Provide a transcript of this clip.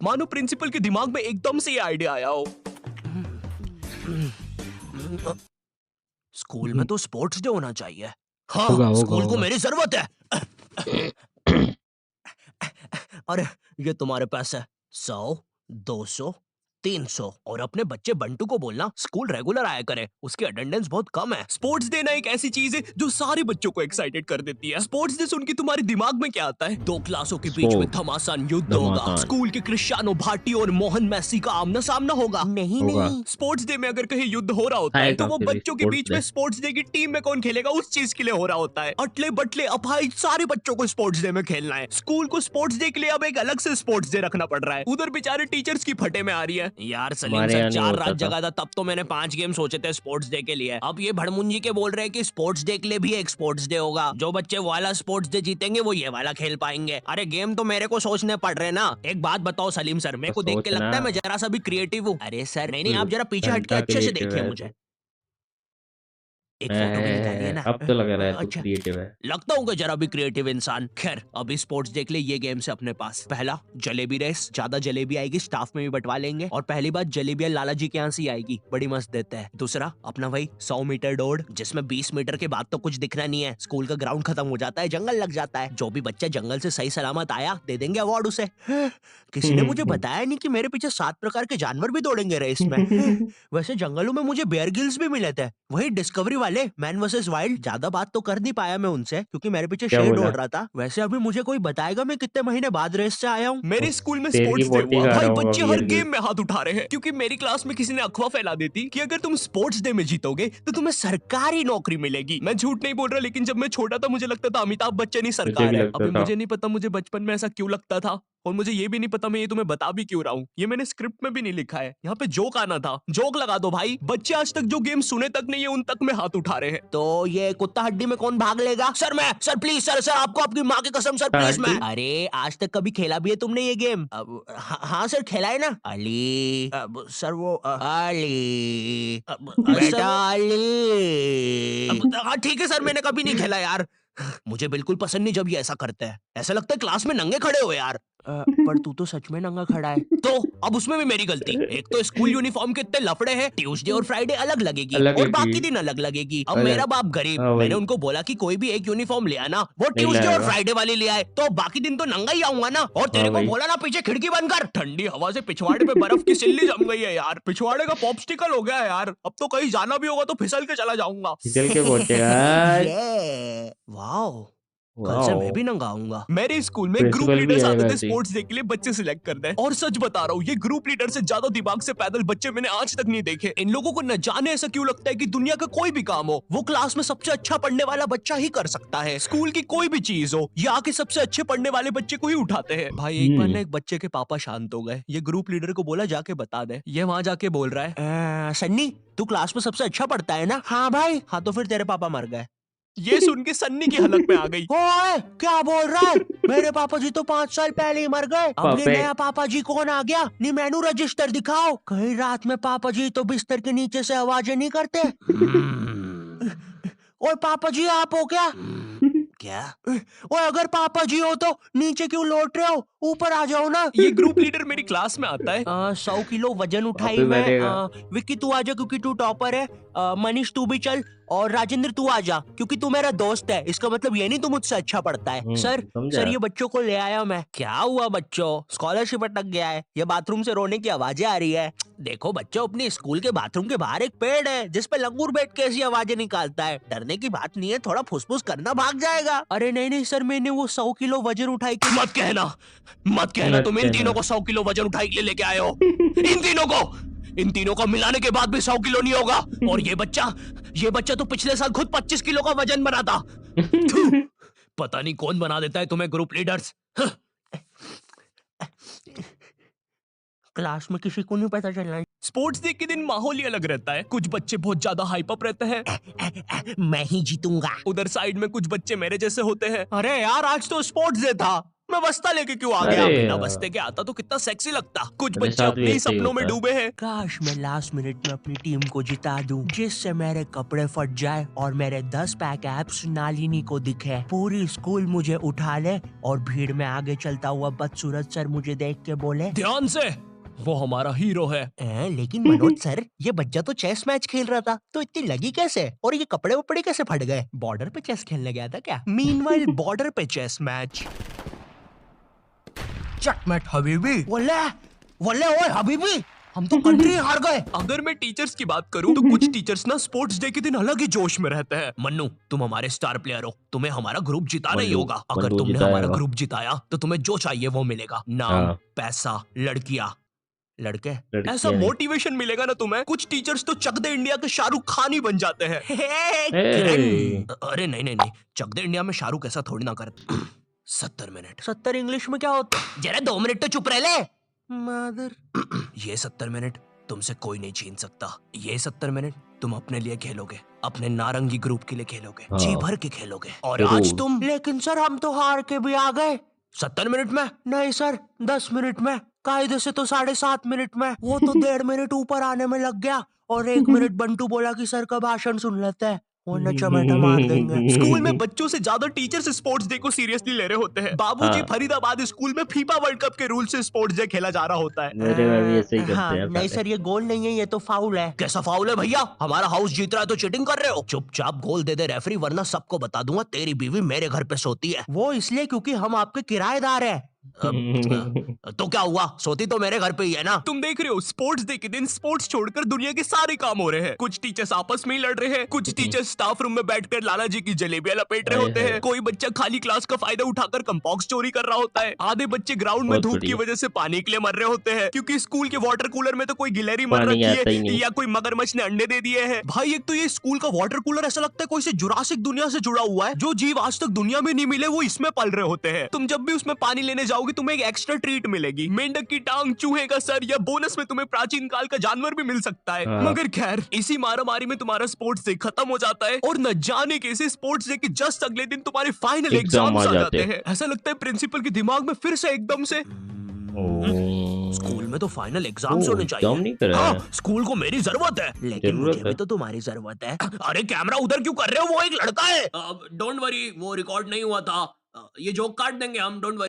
मानो प्रिंसिपल के दिमाग में एकदम से ये आइडिया आया हो। स्कूल में तो स्पोर्ट्स डे होना चाहिए। हाँ, होगा होगा स्कूल को होगा। मेरी जरूरत है। अरे ये तुम्हारे पास है 100, 200, 300 और अपने बच्चे बंटू को बोलना स्कूल रेगुलर आया करे, उसकी अटेंडेंस बहुत कम है। स्पोर्ट्स डे ना एक ऐसी चीज है जो सारे बच्चों को एक्साइटेड कर देती है। स्पोर्ट्स डे सुन के तुम्हारे दिमाग में क्या आता है? 2 क्लासों के बीच में स्पोर्ट घमासान युद्ध होगा, घमासान स्कूल के क्रिस्टियानो भाटी और मोहन मैसी का आमना सामना होगा। नहीं होगा। नहीं, स्पोर्ट्स डे में अगर कहीं युद्ध हो रहा होता है है तो वो काफी बच्चों के स्पोर्ट्स बीच डे। में स्पोर्ट्स डे की टीम में कौन खेलेगा उस चीज के लिए हो रहा होता है। अटले बटले अपाई सारे बच्चों को स्पोर्ट्स डे में खेलना है। स्कूल को स्पोर्ट्स डे के लिए अब एक अलग से स्पोर्ट्स डे रखना पड़ रहा है। उधर बेचारे टीचर्स की फटे में आ रही है। यार सलीम हमारे सर यहाँ नहीं 4 होता रात था। जगा था तब तो मैंने 5 गेम सोचे थे स्पोर्ट्स डे के लिए। अब ये भड़मुंजी के बोल रहे हैं कि स्पोर्ट्स डे के लिए भी एक स्पोर्ट्स डे होगा। जो बच्चे वो वाला स्पोर्ट्स डे जीतेंगे वो ये वाला खेल पाएंगे। अरे गेम तो मेरे को सोचने पड़ रहे ना। एक बात बताओ सलीम सर, मेरे तो को देख के सोचना लगता है मैं जरा सा भी क्रिएटिव हूँ? अरे सर नहीं आप जरा पीछे हट के घंटा अच्छे से क्रिएटिव देखिए है मुझे। तू। एक फोटो भी निकालिए है। ना। अब तो लग रहा है तू अच्छा, क्रिएटिव है। लगता हूँ कि जरा भी क्रिएटिव इंसान। खैर अभी स्पोर्ट्स डे के लिए ये गेम्स है अपने पास। पहला जलेबी रेस, ज्यादा जलेबी आएगी स्टाफ में भी बंटवा लेंगे और पहली बात जलेबियां लाला जी के यहाँ से ही आएगी, बड़ी मस्त देते हैं। दूसरा अपना वही 100 मीटर दौड़ जिसमें 20 मीटर के बाद तो कुछ दिखना नहीं है, स्कूल का ग्राउंड खत्म हो जाता है, जंगल लग जाता है। जो भी बच्चा जंगल से सही सलामत आया दे देंगे अवार्ड उसे। किसी ने मुझे बताया नहीं कि मेरे पीछे 7 प्रकार के जानवर भी दौड़ेंगे रेस में। वैसे जंगलों में मुझे बेयर गिल्स भी मिले थे, वही डिस्कवरी वाले मैन वर्सेस वाइल्ड। ज्यादा बात तो कर नहीं पाया मैं उनसे क्योंकि मेरे पीछे क्या शेर बोला? दौड़ रहा था। वैसे अभी मुझे कोई बताएगा मैं कितने महीने बाद रेस से आया हूँ? मेरे स्कूल में शेर की स्पोर्ट्स डे बोटी हुआ खा भाई, रहा होगा बच्चे हर बियर गेम ग्रिल्स। में हाथ उठा रहे हैं क्योंकि मेरी क्लास में किसी ने अफवाह फैला दी थी कि अगर तुम स्पोर्ट्स डे में जीतोगे तो तुम्हें सरकारी नौकरी मिलेगी। मैं झूठ नहीं बोल रहा, लेकिन जब मैं छोटा था मुझे लगता था अमिताभ बच्चन ही मुझे सरकार भी है। लगता अभी था। मुझे नहीं पता मुझे बचपन में ऐसा क्यों लगता था और मुझे ये भी नहीं पता मैं ये तुम्हें बता भी क्यों रहा हूँ। ये मैंने स्क्रिप्ट में भी नहीं लिखा है, यहाँ पे जोक आना था। जोक लगा दो भाई, बच्चे आज तक जो गेम सुने तक नहीं है उन तक में हाथ उठा रहे हैं। तो ये कुत्ता हड्डी में कौन भाग लेगा? सर मैं, सर प्लीज सर आपको आपकी माँ की कसम सर प्लीज मैं। हड्डी। अरे आज तक कभी खेला भी है तुमने ये गेम? हाँ सर खेला है ना। अली सर वो अली बेटा अली। हाँ ठीक है सर मैंने कभी नहीं खेला यार। मुझे बिल्कुल पसंद नहीं जब ये ऐसा करते हैं, ऐसा लगता है क्लास में नंगे खड़े हो यार। पर तू तो सच में नंगा खड़ा है। तो अब उसमें भी मेरी गलती। एक तो स्कूल यूनिफॉर्म के इतने लफड़े हैं, ट्यूसडे और फ्राइडे अलग लगेगी अलग और लगी। बाकी दिन अलग लगेगी। अब अलग। मेरा बाप गरीब, हाँ मैंने वही। उनको बोला कि कोई भी एक यूनिफॉर्म ले आना, वो नहीं ट्यूसडे और लाएगा। फ्राइडे वाली ले आए, तो बाकी दिन तो नंगा ही आऊंगा ना। और हाँ तेरे को वही। बोला ना पीछे खिड़की बंद कर, ठंडी हवा से पिछवाड़े पे बर्फ की सिल्ली जम गई है यार। पिछवाड़े का पॉप्सिकल हो गया है यार। अब तो कहीं जाना भी होगा तो फिसल के चला जाऊंगा। फिसल के पहुंचेगा। ये वाओ, कल से मैं वाओ। भी नंगा आऊंगा। मेरे स्कूल में ग्रुप प्रिंसिपल भी लीडर्स आते आएगा थे ऐसे ही। स्पोर्ट्स डे के लिए बच्चे सिलेक्ट करते हैं, और सच बता रहा हूँ ये ग्रुप लीडर से ज्यादा दिमाग से पैदल बच्चे मैंने आज तक नहीं देखे। इन लोगों को न जाने ऐसा क्यों लगता है कि दुनिया का कोई भी काम हो वो क्लास में सबसे अच्छा पढ़ने वाला बच्चा ही कर सकता है। स्कूल की कोई भी चीज हो ये आके सबसे अच्छे पढ़ने वाले बच्चे को ही उठाते हैं। भाई एक बार ना एक बच्चे के पापा शांत हो गए, ये ग्रुप लीडर को बोला जाके बता दे। ये वहां जाके बोल रहा है सन्नी तू क्लास में सबसे अच्छा पढ़ता है ना? हाँ भाई। हाँ तो फिर तेरे पापा मर गए। ये सुन के सन्नी की हलक में आ गई। ओए क्या बोल रहा है? मेरे पापा जी तो 5 साल पहले ही मर गए। अब ये पापे। नया पापा जी कौन आ गया? नी मेनू रजिस्टर दिखाओ। कहीं रात में पापा जी तो बिस्तर के नीचे से आवाजें नहीं करते? ओए पापा जी आप हो क्या? क्या? ओए अगर पापा जी हो तो नीचे क्यों लौट रहे हो? ऊपर आ जाओ ना। ये ग्रुप लीडर मेरी क्लास में आता है। 100 किलो वजन उठाई पापे मैं। बैठेगा। विक्की तू आजा क्योंकि तू टॉपर है। मनीष तू भी चल और राजेंद्र तू आजा क्योंकि तू मेरा दोस्त है। इसका मतलब ये नहीं तू मुझसे अच्छा पढ़ता है। सर समझा। सर ये बच्चों को ले आया मैं। क्या हुआ बच्चों? स्कॉलरशिप अटक गया है। ये बाथरूम से रोने की आवाजें आ रही है। देखो बच्चों अपने स्कूल के बाथरूम के बाहर एक पेड़ है जिस पे लंगूर बैठ के ऐसी आवाजें निकालता है। डरने की बात नहीं है, थोड़ा फुसफुस करना भाग जाएगा। अरे नहीं नहीं सर मैंने वो 100 किलो वजन उठाई के। मत कहना तुम इन तीनों को 100 किलो वजन उठाई के लिए लेके आए हो। इन तीनों को मिलाने के बाद भी 100 किलो नहीं होगा। और ये बच्चा तो पिछले साल खुद 25 किलो का वजन बना था। पता नहीं कौन बना देता है तुम्हें ग्रुप लीडर्स। क्लास में किसी को नहीं पता चलना। स्पोर्ट्स डे के दिन माहौल ही अलग रहता है। कुछ बच्चे बहुत ज्यादा हाइप अप रहते हैं। मैं ही जीतूंगा। उधर साइड में कुछ बच्चे मेरे जैसे होते हैं। अरे यार आज तो स्पोर्ट्स डे था। मैं बस्ता लेके क्यों आ गया? अरे बिना यार। बस्ते के आता तो कितना सेक्सी लगता। कुछ मेरे बच्चे साथ अपने भी ही ऐसा ही सपनों में होता है। डूबे हैं। काश मैं लास्ट मिनट में अपनी टीम को जिता दूं, जिससे मेरे कपड़े फट जाए और मेरे 10 पैक एब्स नालिनी को दिखे, पूरी स्कूल मुझे उठा ले और भीड़ में आगे चलता हुआ बदसूरत सर मुझे देख के बोले, ध्यान से, वो हमारा हीरो है। लेकिन मनोज सर, ये बच्चा तो चेस मैच खेल रहा था, तो इतनी लगी कैसे? और ये कपड़े वपड़े कैसे फट गए? बॉर्डर पे चेस खेलने गया था क्या? मीनवाइल बॉर्डर पे चेस मैच। चकमेट हबीबी। वल्ले वल्ले ओए हबीबी, हम तो कंट्री हार गए। अगर मैं टीचर्स की बात करूं तो कुछ टीचर्स ना स्पोर्ट्स डे के दिन अलग ही जोश में रहते हैं। मन्नू, तुम हमारे स्टार प्लेयर हो, तुम्हें हमारा ग्रुप जिताना ही मंडू होगा। अगर मंडू तुमने हमारा जिताएगा। ग्रुप जिताया तो तुम्हें जो चाहिए वो मिलेगा। नाम, हाँ, पैसा, लड़कियां, लड़के, ऐसा लड़कियां नहीं। मोटिवेशन मिलेगा ना तुम्हें। कुछ टीचर्स तो चक दे इंडिया के शाहरुख खान ही बन जाते हैं। ए, किरण, अरे नहीं नहीं नहीं, चक दे इंडिया में शाहरुख ऐसा थोड़ी ना करते। 70 मिनट। 70 इंग्लिश में क्या होता है? जरा 2 मिनट तो चुप रह ले। मदर। ये 70 मिनट तुमसे कोई नहीं छीन सकता। ये 70 मिनट तुम अपने लिए खेलोगे, अपने नारंगी ग्रुप के लिए खेलोगे, जी हाँ भर के खेलोगे। और आज जरूर। तुम, लेकिन सर हम तो हार के भी आ गए। 70 मिनट में? नहीं सर, 10 मिनट में। कायदे से तो 7.5 मिनट में। वो तो 1.5 मिनट ऊपर आने में लग गया और 1 मिनट बंटू बोला कि सर का भाषण सुन लेते हैं, वरना चमेटा मार देंगे। स्कूल में बच्चों से ज्यादा टीचर्स स्पोर्ट्स डे को सीरियसली ले रहे होते हैं। बाबूजी हाँ, फरीदाबाद स्कूल में फीफा वर्ल्ड कप के रूल से स्पोर्ट्स डे खेला जा रहा होता है। मेरे में भी ऐसे ही करते हाँ, हैं नहीं सारे। सर ये गोल नहीं है, ये तो फाउल है। कैसा फाउल है भैया? हमारा हाउस जीत रहा है तो चीटिंग कर रहे हो। चुपचाप गोल दे दे रेफरी, वरना सबको बता दूंगा तेरी बीवी मेरे घर पे सोती है। वो इसलिए क्योंकि हम आपके किराएदार हैं। तो क्या हुआ, सोती तो मेरे घर पे ही है ना। तुम देख रहे हो स्पोर्ट्स डे के दिन स्पोर्ट्स छोड़कर दुनिया के सारे काम हो रहे हैं। कुछ टीचर्स आपस में ही लड़ रहे हैं, कुछ टीचर्स स्टाफ रूम में बैठकर लाला जी की जलेबियां लपेट रहे हाय होते हाय, हैं, कोई बच्चा खाली क्लास का फायदा उठाकर कंपॉक्स चोरी कर रहा होता है, आधे बच्चे ग्राउंड में बहुत धूप की बढ़िया। वजह से पानी के लिए मर रहे होते हैं क्योंकि स्कूल के वाटर कूलर में तो कोई गिलहरी मर पानी रखी आता ही है नहीं। या कोई मगरमच्छ ने अंडे दे दिए हैं। भाई एक तो ये स्कूल का वाटर कूलर ऐसा लगता है कोई से जुरासिक दुनिया से जुड़ा हुआ है। जो जीव आज तक दुनिया में नहीं मिले वो इसमें पल रहे होते हैं। तुम जब भी उसमें पानी लेने जाओगे तुम्हें एक एक्स्ट्रा ट्रीट मिलेगी, मेंढक की टांग, चूहे का सर या बोनस में तुम्हें प्राचीन काल का जानवर भी मिल सकता है। हाँ मगर खैर, इसी मारामारी में तुम्हारा स्पोर्ट्स डे खत्म हो जाता है और न जाने कैसे स्पोर्ट्स डे के जस्ट अगले दिन तुम्हारे फाइनल एग्जाम एग्जाम्स आ आ जाते जाते हैं। ऐसा लगता है प्रिंसिपल के दिमाग में फिर से एकदम से ओ, स्कूल में तो फाइनल एग्जाम्स होने एग्जाम चाहिए। नहीं करा हाँ, है। स्कूल को मेरी जरूरत है, लेकिन मुझे जरूरत भी है। तो तुम्हारी जरूरत है। अरे कैमरा उधर क्यों कर रहे हो? वो एक लड़का है। डोंट वरी, वो रिकॉर्ड नहीं हुआ था। ये जोक काट देंगे हम, डोंट वरी।